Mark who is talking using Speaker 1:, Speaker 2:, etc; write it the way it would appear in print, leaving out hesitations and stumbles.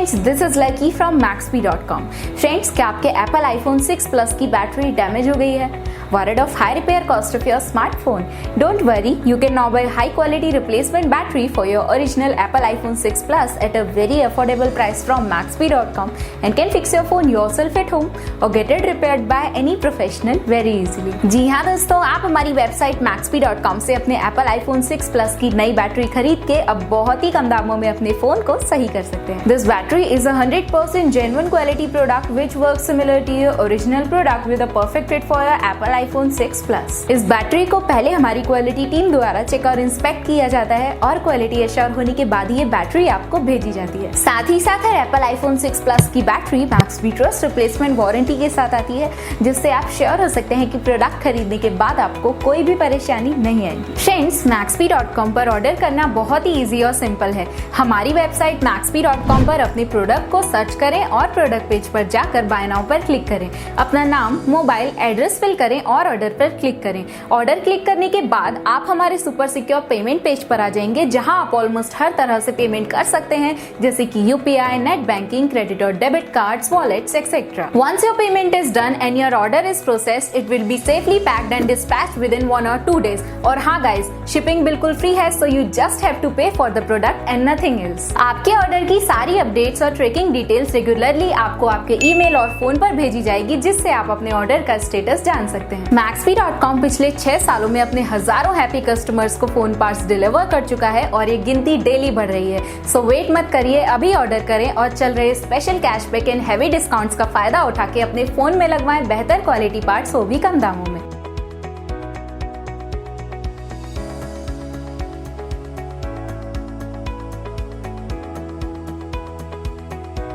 Speaker 1: Friends, this is lucky from Maxbhi.com। Friends, क्या आपके Apple iPhone 6 Plus की battery damage हो गई है? Worried of high repair cost of your smartphone? Don't worry, you can now buy high quality replacement battery for your original Apple iPhone 6 Plus at a very affordable price from Maxbhi.com and can fix your phone yourself at home or get it repaired by any professional very easily। जी हाँ दोस्तों, आप हमारी website Maxbhi.com से अपने Apple iPhone 6 Plus की नई battery खरीद के अब बहुत ही कम दामों में अपने फोन को सही कर सकते हैं। This battery is a 100% genuine quality product which works similar to your original product with a perfect fit for your Apple iPhone 6 Plus। इस बैटरी को पहले हमारी क्वालिटी टीम द्वारा चेक और इंस्पेक्ट किया जाता है और क्वालिटी एश्योर होने के बाद ये बैटरी आपको भेजी जाती है। साथ ही साथ हर एप्पल iPhone 6 Plus की battery Maxbhi trust replacement warranty के साथ आती है, जिससे आप श्योर हो सकते हैं कि प्रोडक्ट खरीदने के बाद आपको कोई भी परेशानी नहीं आएगी। फ्रेंड्स, Maxbhi.com पर ऑर्डर करना बहुत ही इजी और सिंपल है। हमारी वेबसाइट Maxbhi.com पर अपने प्रोडक्ट को सर्च करें और प्रोडक्ट पेज पर जाकर बाय नाउ पर क्लिक करें। अपना नाम, मोबाइल एड्रेस फिल करें और ऑर्डर पर क्लिक करें। ऑर्डर क्लिक करने के बाद आप हमारे सुपर सिक्योर पेमेंट पेज पर आ जाएंगे, जहां आप ऑलमोस्ट हर तरह से पेमेंट कर सकते हैं, जैसे कि UPI, नेट बैंकिंग, क्रेडिट और debit cards, wallets etcetera. Once your payment is done and your order is processed, it will be safely packed and dispatched within 1 or 2 days। और हाँ गाइस, शिपिंग बिल्कुल free है, so you just have to pay for the product and nothing else। आपके order की सारी updates और tracking details regularly आपको आपके ईमेल और फोन पर भेजी जाएगी, जिससे आप अपने ऑर्डर का स्टेटस जान सकते हैं। Maxbhi.com पिछले 6 सालों में अपने हजारों हैप्पी कस्टमर्स को फोन पार्ट्स डिलीवर कर चुका है और ये गिनती डेली बढ़ रही है। सो वेट मत करिए, अभी ऑर्डर करें और चल रहे special cashback and heavy discounts का फायदा उठा के अपने फोन में लगवाएं बेहतर क्वालिटी पार्ट्स, वो भी कम दामों में।